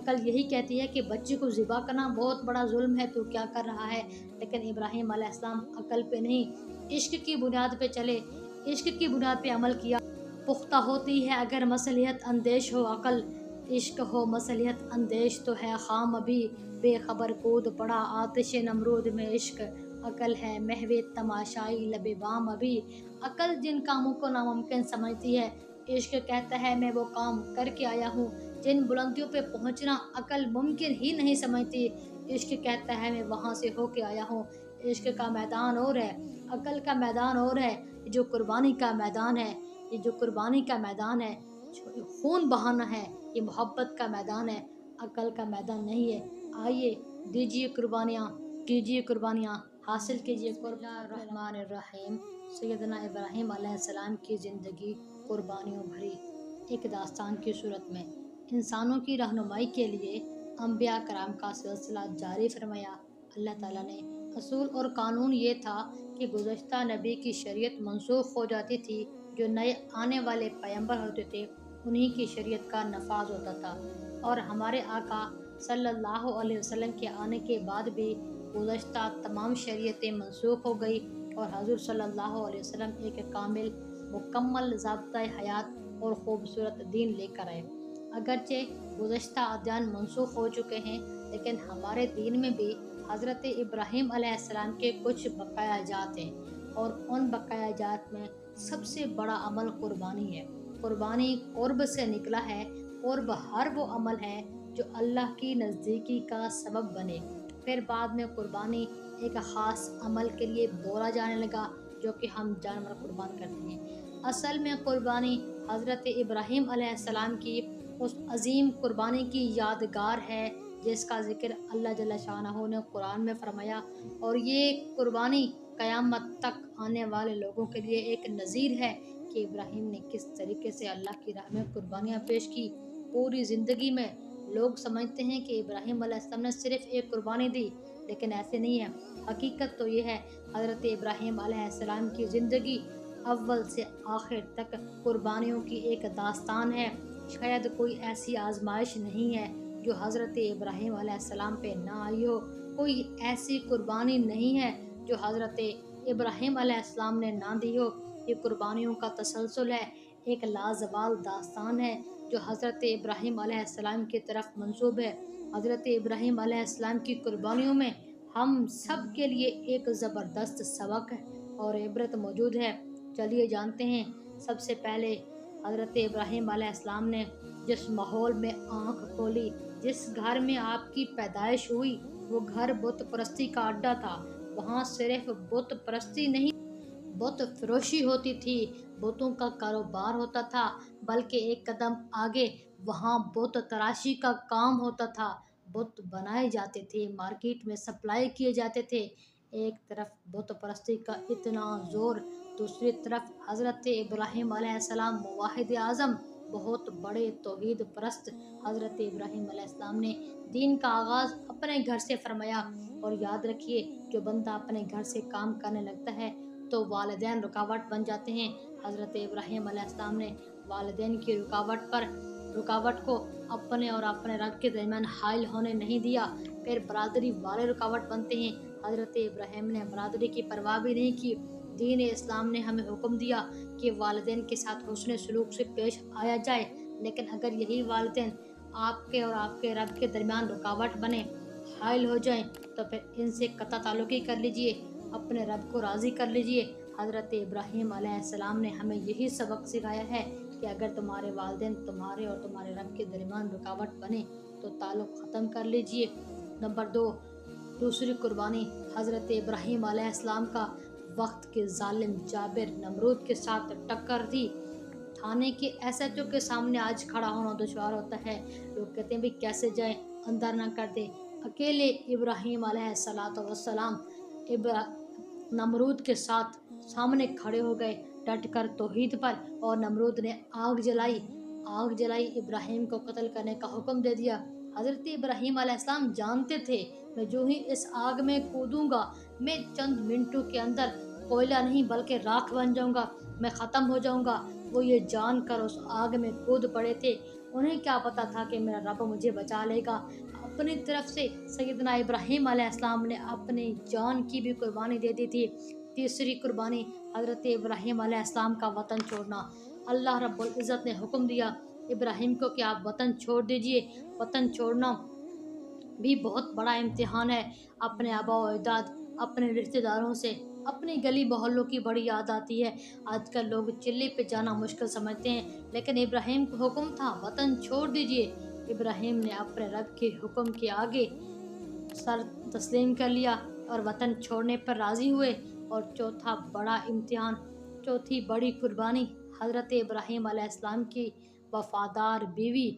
عقل یہی کہتی ہے کہ بچے کو ذبح کرنا بہت بڑا ظلم ہے، تو کیا کر رہا ہے؟ لیکن ابراہیم علیہ السلام عقل پہ نہیں، عشق کی بنیاد پہ چلے، عشق کی بنیاد پہ عمل کیا۔ پختہ ہوتی ہے اگر مصلحت اندیش ہو عقل، عشق ہو مصلحت اندیش تو ہے خام ابھی، بے خبر کود پڑا آتش نمرود میں عشق، عقل ہے محو تماشائی لب بام ابھی۔ عقل جن کاموں کو ناممکن سمجھتی ہے، عشق کہتا ہے میں وہ کام کر کے آیا ہوں۔ جن بلندیوں پہ پہنچنا عقل ممکن ہی نہیں سمجھتی، عشق کہتا ہے میں وہاں سے ہو کے آیا ہوں۔ عشق کا میدان اور ہے، عقل کا میدان اور ہے، یہ جو قربانی کا میدان ہے، یہ جو قربانی کا میدان ہے، خون بہانا ہے، یہ محبت کا میدان ہے، عقل کا میدان نہیں ہے۔ آئیے دیجیے قربانیاں، کیجیے قربانیاں، حاصل کیجیے الرحمن الرحیم۔ سیدنا ابراہیم علیہ السلام کی زندگی قربانیوں بھری، ایک داستان کی صورت میں انسانوں کی رہنمائی کے لیے انبیاء کرام کا سلسلہ جاری فرمایا۔ اللہ تعالیٰ نے اصول اور قانون یہ تھا کہ گزشتہ نبی کی شریعت منسوخ ہو جاتی تھی، جو نئے آنے والے پیغمبر ہوتے تھے انہی کی شریعت کا نفاذ ہوتا تھا، اور ہمارے آقا صلی اللہ علیہ وسلم کے آنے کے بعد بھی گزشتہ تمام شریعتیں منسوخ ہو گئی، اور حضور صلی اللہ علیہ وسلم ایک کامل مکمل ضابطۂ حیات اور خوبصورت دین لے کر آئے۔ اگرچہ گزشتہ ادیان منسوخ ہو چکے ہیں، لیکن ہمارے دین میں بھی حضرت ابراہیم علیہ السلام کے کچھ بقایا جات ہیں، اور ان بقایا جات میں سب سے بڑا عمل قربانی ہے۔ قربانی قرب سے نکلا ہے، قرب ہر وہ عمل ہے جو اللہ کی نزدیکی کا سبب بنے۔ پھر بعد میں قربانی ایک خاص عمل کے لیے بولا جانے لگا جو کہ ہم جانور قربان کرتے ہیں۔ اصل میں قربانی حضرت ابراہیم علیہ السلام کی اس عظیم قربانی کی یادگار ہے جس کا ذکر اللہ جل شانہ نے قرآن میں فرمایا، اور یہ قربانی قیامت تک آنے والے لوگوں کے لیے ایک نذیر ہے کہ ابراہیم نے کس طریقے سے اللہ کی راہ میں قربانیاں پیش کی۔ پوری زندگی میں لوگ سمجھتے ہیں کہ ابراہیم علیہ السلام نے صرف ایک قربانی دی، لیکن ایسے نہیں ہے۔ حقیقت تو یہ ہے حضرت ابراہیم علیہ السلام کی زندگی اول سے آخر تک قربانیوں کی ایک داستان ہے۔ شاید کوئی ایسی آزمائش نہیں ہے جو حضرت ابراہیم علیہ السلام پہ نہ آئی ہو، کوئی ایسی قربانی نہیں ہے جو حضرت ابراہیم علیہ السلام نے نہ دی ہو۔ یہ قربانیوں کا تسلسل ہے، ایک لازوال داستان ہے جو حضرت ابراہیم علیہ السلام کی طرف منسوب ہے۔ حضرت ابراہیم علیہ السلام کی قربانیوں میں ہم سب کے لیے ایک زبردست سبق اور عبرت موجود ہے۔ چلیے جانتے ہیں۔ سب سے پہلے حضرت ابراہیم علیہ السلام نے جس ماحول میں آنکھ کھولی، جس گھر میں آپ کی پیدائش ہوئی، وہ گھر بت پرستی کا اڈا تھا۔ وہاں صرف بت پرستی نہیں، بت فروشی ہوتی تھی، بتوں کا کاروبار ہوتا تھا، بلکہ ایک قدم آگے وہاں بت تراشی کا کام ہوتا تھا۔ بت بنائے جاتے تھے، مارکیٹ میں سپلائی کیے جاتے تھے۔ ایک طرف بت پرستی کا اتنا زور، دوسری طرف حضرت ابراہیم علیہ السلام موحد اعظم، بہت بڑے توحید پرست حضرت ابراہیم علیہ السلام نے دین کا آغاز اپنے گھر سے فرمایا۔ اور یاد رکھیے، جو بندہ اپنے گھر سے کام کرنے لگتا ہے تو والدین رکاوٹ بن جاتے ہیں۔ حضرت ابراہیم علیہ السلام نے والدین کی رکاوٹ کو اپنے اور اپنے رب کے درمیان حائل ہونے نہیں دیا۔ پھر برادری والے رکاوٹ بنتے ہیں، حضرت ابراہیم نے برادری کی پرواہ بھی نہیں کی۔ دین اسلام نے ہمیں حکم دیا کہ والدین کے ساتھ حسن سلوک سے پیش آیا جائے، لیکن اگر یہی والدین آپ کے اور آپ کے رب کے درمیان رکاوٹ بنے، حائل ہو جائیں، تو پھر ان سے قطع تعلقی کر لیجئے، اپنے رب کو راضی کر لیجئے۔ حضرت ابراہیم علیہ السلام نے ہمیں یہی سبق سکھایا ہے کہ اگر تمہارے والدین تمہارے اور تمہارے رب کے درمیان رکاوٹ بنے تو تعلق ختم کر لیجئے۔ نمبر 2، دوسری قربانی حضرت ابراہیم علیہ السلام کا وقت کے ظالم جابر نمرود کے ساتھ ٹکر تھی۔ تھانے کے SHO کے سامنے آج کھڑا ہونا دشوار ہوتا ہے، لوگ کہتے ہیں بھی کیسے جائیں، اندر نہ کر دیں۔ اکیلے ابراہیم علیہ السلام نمرود کے ساتھ سامنے کھڑے ہو گئے ڈٹ کر توحید پر، اور نمرود نے آگ جلائی، ابراہیم کو قتل کرنے کا حکم دے دیا۔ حضرت ابراہیم علیہ السلام جانتے تھے میں جو ہی اس آگ میں کودوں گا، میں چند منٹوں کے اندر کوئلہ نہیں بلکہ راکھ بن جاؤں گا، میں ختم ہو جاؤں گا۔ وہ یہ جان کر اس آگ میں کود پڑے تھے، انہیں کیا پتہ تھا کہ میرا رب مجھے بچا لے گا۔ اپنی طرف سے سیدنا ابراہیم علیہ السلام نے اپنی جان کی بھی قربانی دے دی تھی۔ تیسری قربانی حضرت ابراہیم علیہ السلام کا وطن چھوڑنا۔ اللہ رب العزت نے حکم دیا ابراہیم کو کہ آپ وطن چھوڑ دیجئے۔ وطن چھوڑنا بھی بہت بڑا امتحان ہے۔ اپنے آبا و اجداد، اپنے رشتہ داروں سے، اپنی گلی محلوں کی بڑی یاد آتی ہے۔ آج کل لوگ چلے پہ جانا مشکل سمجھتے ہیں، لیکن ابراہیم کو حکم تھا وطن چھوڑ دیجئے۔ ابراہیم نے اپنے رب کے حکم کے آگے سر تسلیم کر لیا اور وطن چھوڑنے پر راضی ہوئے۔ اور چوتھا بڑا امتحان، چوتھی بڑی قربانی حضرت ابراہیم علیہ السلام کی وفادار بیوی،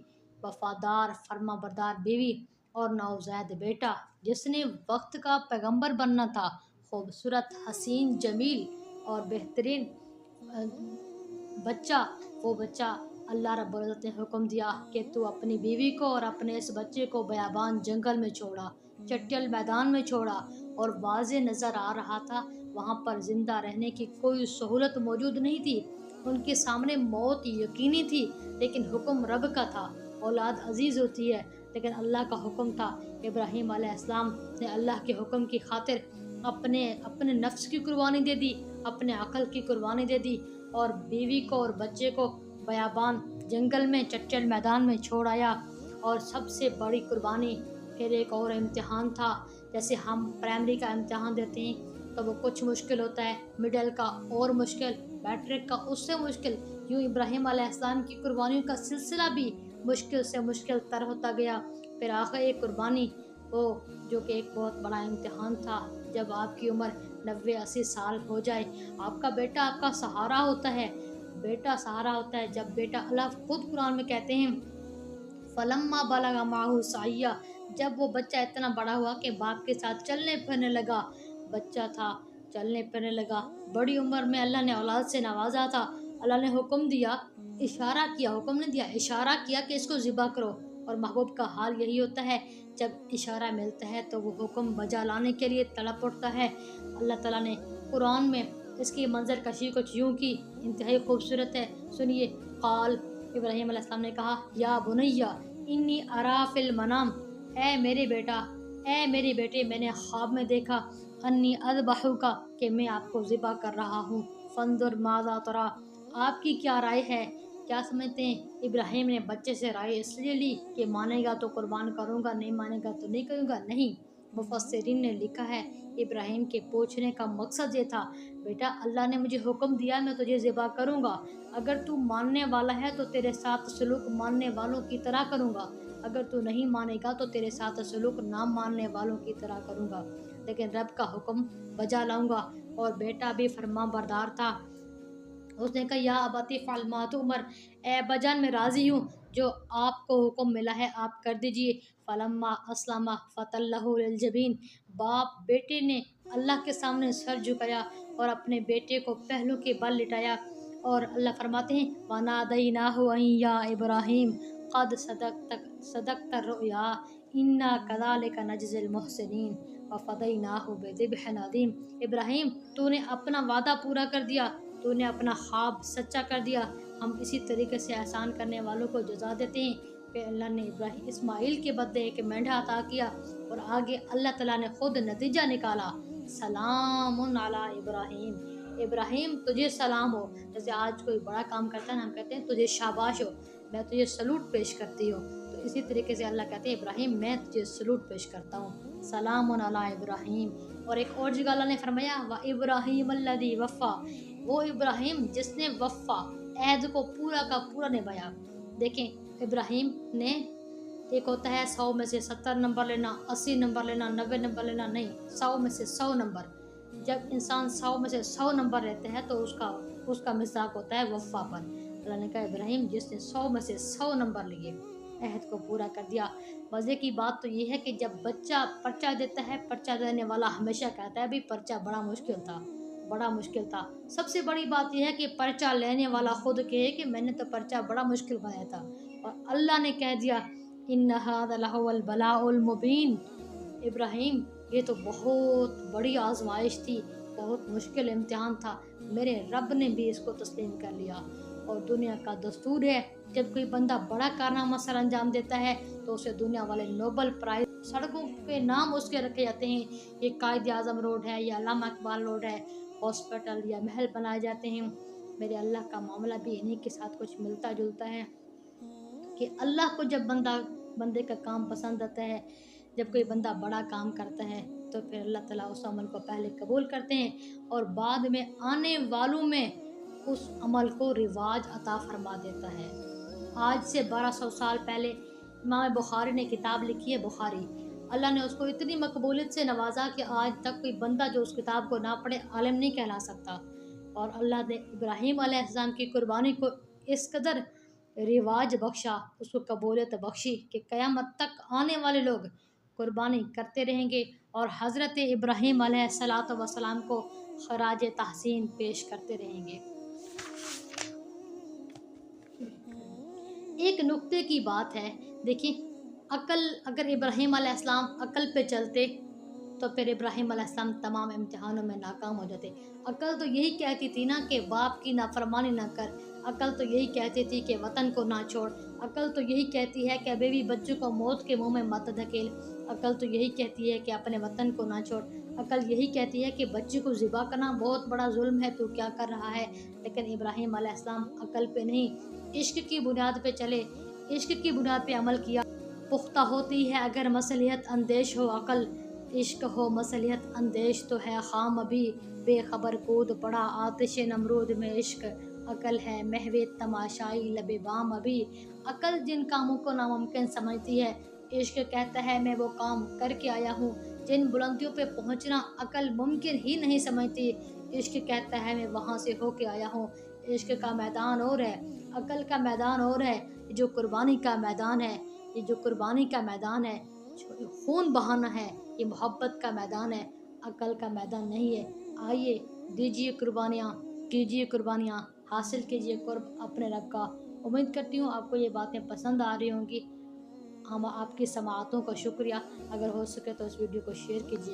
وفادار فرما بردار بیوی اور نوزائیدہ بیٹا جس نے وقت کا پیغمبر بننا تھا، خوبصورت، حسین، جمیل اور بہترین بچہ۔ وہ بچہ اللہ رب العزت نے حکم دیا کہ تو اپنی بیوی کو اور اپنے اس بچے کو بیابان جنگل میں چھوڑا، چٹیل میدان میں چھوڑا، اور واضح نظر آ رہا تھا وہاں پر زندہ رہنے کی کوئی سہولت موجود نہیں تھی۔ ان کے سامنے موت یقینی تھی، لیکن حکم رب کا تھا۔ اولاد عزیز ہوتی ہے، لیکن اللہ کا حکم تھا۔ ابراہیم علیہ السلام نے اللہ کے حکم کی خاطر اپنے نفس کی قربانی دے دی، اپنے عقل کی قربانی دے دی، اور بیوی کو اور بچے کو بیابان جنگل میں چٹیل میدان میں چھوڑ آیا۔ اور سب سے بڑی قربانی پھر ایک اور امتحان تھا۔ جیسے ہم پرائمری کا امتحان دیتے ہیں تو وہ کچھ مشکل ہوتا ہے، مڈل کا اور مشکل، میٹرک کا اس سے مشکل، یوں ابراہیم علیہ السلام کی قربانیوں کا سلسلہ بھی مشکل سے مشکل تر ہوتا گیا۔ پھر آخر ایک قربانی، وہ جو کہ ایک بہت بڑا امتحان تھا، جب آپ کی عمر 90-80 سال ہو جائے، آپ کا بیٹا آپ کا سہارا ہوتا ہے، بیٹا سہارا ہوتا ہے۔ جب بیٹا، اللہ خود قرآن میں کہتے ہیں فلما بلغ معه السعی، جب وہ بچہ اتنا بڑا ہوا کہ باپ کے ساتھ چلنے پھرنے لگا، بچہ تھا چلنے پھرنے لگا، بڑی عمر میں اللہ نے اولاد سے نوازا تھا، اللہ نے حکم دیا، اشارہ کیا، حکم نہیں دیا، اشارہ کیا کہ اس کو ذبح کرو۔ اور محبوب کا حال یہی ہوتا ہے، جب اشارہ ملتا ہے تو وہ حکم بجا لانے کے لیے تڑپ اٹھتا ہے۔ اللہ تعالیٰ نے قرآن میں اس کی منظر کشی کچھ یوں کی، انتہائی خوبصورت ہے، سنیے۔ قال، ابراہیم علیہ السلام نے کہا، یا بنیا انی ارا فی المنام، اے میرے بیٹا، اے میرے بیٹے، میں نے خواب میں دیکھا، انی اذبحک، کہ میں آپ کو ذبح کر رہا ہوں، فانظر ماذا تری، آپ کی کیا رائے ہے، کیا سمجھتے ہیں؟ ابراہیم نے بچے سے رائے اس لیے لی کہ مانے گا تو قربان کروں گا، نہیں مانے گا تو نہیں کروں گا، نہیں۔ مفسرین نے لکھا ہے ابراہیم کے پوچھنے کا مقصد یہ تھا، بیٹا اللہ نے مجھے حکم دیا، میں تجھے ذبح کروں گا، اگر تو ماننے والا ہے تو تیرے ساتھ سلوک ماننے والوں کی طرح کروں گا، اگر تو نہیں مانے گا تو تیرے ساتھ سلوک نہ ماننے والوں کی طرح کروں گا، لیکن رب کا حکم بجا لاؤں گا۔ اور بیٹا بھی فرما بردار تھا، اس نے کہا، یا ابتی افعل ما تؤمر، اے ابا جان میں راضی ہوں، جو آپ کو حکم ملا ہے آپ کر دیجئے۔ فلما اسلم وتلہ للجبین، باپ بیٹے نے اللہ کے سامنے سر جھکایا اور اپنے بیٹے کو پہلو کے بل لٹایا، اور اللہ فرماتے ہیں وَنَادَيْنَاهُ أَن يَا إِبْرَاهِيمُ قَدْ صَدَقْتَ الرُّؤْيَا إِنَّا كَذَلِكَ نَجْزِي الْمُحْسِنِينَ وَفَدَيْنَاهُ بِذِبْحٍ عَظِيمٍ، ابراہیم تو نے اپنا وعدہ پورا کر دیا، تو نے اپنا خواب سچا کر دیا، ہم اسی طریقے سے احسان کرنے والوں کو جزا دیتے ہیں۔ پھر اللہ نے ابراہیم اسماعیل کے بدلے ایک مینڈھا عطا کیا، اور آگے اللہ تعالیٰ نے خود نتیجہ نکالا، سلام علی ابراہیم، ابراہیم تجھے سلام ہو۔ جیسے آج کوئی بڑا کام کرتا ہے نا، ہم کہتے ہیں تجھے شاباش ہو، میں تجھے سلوٹ پیش کرتی ہوں، تو اسی طریقے سے اللہ کہتے ہیں ابراہیم میں تجھے سلوٹ پیش کرتا ہوں، سلام علی ابراہیم۔ اور ایک اور جگہ اللہ نے فرمایا وَإِبْرَاهِيمَ الَّذِي وَفَّى، وہ ابراہیم جس نے وفا، عہد کو پورا کا پورا نبھایا۔ دیکھیں ابراہیم نے، ایک ہوتا ہے 100 میں سے 70 نمبر لینا، 80 نمبر لینا، 90 نمبر لینا، نہیں، 100 میں سے 100 نمبر۔ جب انسان 100 میں سے 100 نمبر لیتے ہیں تو اس کا مصداق ہوتا ہے وفا پر۔ اللہ نے کہا ابراہیم جس نے 100 میں سے 100 نمبر لیے، عہد کو پورا کر دیا۔ مزے کی بات تو یہ ہے کہ جب بچہ پرچہ دیتا ہے، پرچہ دینے والا ہمیشہ کہتا ہے بھی پرچہ بڑا مشکل تھا، بڑا مشکل تھا۔ سب سے بڑی بات یہ ہے کہ پرچہ لینے والا خود کہے کہ میں نے تو پرچہ بڑا مشکل بنایا تھا، اور اللہ نے کہہ دیا ان ھذا لھو البلاء المبین، ابراہیم یہ تو بہت بڑی آزمائش تھی، بہت مشکل امتحان تھا، میرے رب نے بھی اس کو تسلیم کر لیا۔ اور دنیا کا دستور ہے جب کوئی بندہ بڑا کارنامہ سر انجام دیتا ہے تو اسے دنیا والے نوبل پرائز، سڑکوں پہ نام اس کے رکھے جاتے ہیں، یہ قائد اعظم روڈ ہے یا علامہ اقبال روڈ ہے، ہاسپٹل یا محل بنائے جاتے ہیں۔ میرے اللہ کا معاملہ بھی انہی کے ساتھ کچھ ملتا جلتا ہے کہ اللہ کو جب بندے کا کام پسند آتا ہے، جب کوئی بندہ بڑا کام کرتا ہے تو پھر اللہ تعالیٰ اس عمل کو پہلے قبول کرتے ہیں اور بعد میں آنے والوں میں اس عمل کو رواج عطا فرما دیتا ہے۔ آج سے 1200 سال پہلے امام بخاری نے کتاب لکھی ہے بخاری، اللہ نے اس کو اتنی مقبولیت سے نوازا کہ آج تک کوئی بندہ جو اس کتاب کو نہ پڑھے عالم نہیں کہلا سکتا، اور اللہ نے ابراہیم علیہ السلام کی قربانی کو اس قدر رواج بخشا، اس کو قبولیت بخشی کہ قیامت تک آنے والے لوگ قربانی کرتے رہیں گے اور حضرت ابراہیم علیہ السلام کو خراج تحسین پیش کرتے رہیں گے۔ ایک نقطے کی بات ہے، دیکھیں عقل، اگر ابراہیم علیہ السلام عقل پہ چلتے تو پھر ابراہیم علیہ السلام تمام امتحانوں میں ناکام ہو جاتے۔ عقل تو یہی کہتی تھی نا کہ باپ کی نافرمانی نہ کر، عقل تو یہی کہتی تھی کہ وطن کو نہ چھوڑ، عقل تو یہی کہتی ہے کہ بیوی بچوں کو موت کے منہ میں مت دھکیل، عقل تو یہی کہتی ہے کہ اپنے وطن کو نہ چھوڑ، عقل یہی کہتی ہے کہ بچی کو ذبح کرنا بہت بڑا ظلم ہے، تو کیا کر رہا ہے؟ لیکن ابراہیم علیہ السلام عقل پہ نہیں، عشق کی بنیاد پہ چلے، عشق کی بنیاد پہ عمل کیا۔ پختہ ہوتی ہے اگر مصلحت اندیش ہو عقل، عشق ہو مصلحت اندیش تو ہے خام ابھی، بے خبر کود پڑا آتش نمرود میں عشق، عقل ہے محو تماشائی لب بام ابھی۔ عقل جن کاموں کو ناممکن سمجھتی ہے، عشق کہتا ہے میں وہ کام کر کے آیا ہوں۔ جن بلندیوں پہ پہنچنا عقل ممکن ہی نہیں سمجھتی، عشق کہتا ہے میں وہاں سے ہو کے آیا ہوں۔ عشق کا میدان اور ہے، عقل کا میدان اور ہے، یہ جو قربانی کا میدان ہے، یہ جو قربانی کا میدان ہے، خون بہانا ہے، یہ محبت کا میدان ہے، عقل کا میدان نہیں ہے۔ آئیے دیجیے قربانیاں، کیجیے قربانیاں، حاصل کیجیے قرب اپنے رب کا۔ امید کرتی ہوں آپ کو یہ باتیں پسند آ رہی ہوں گی۔ ہم آپ کی سماعتوں کا شکریہ، اگر ہو سکے تو اس ویڈیو کو شیئر کیجیے۔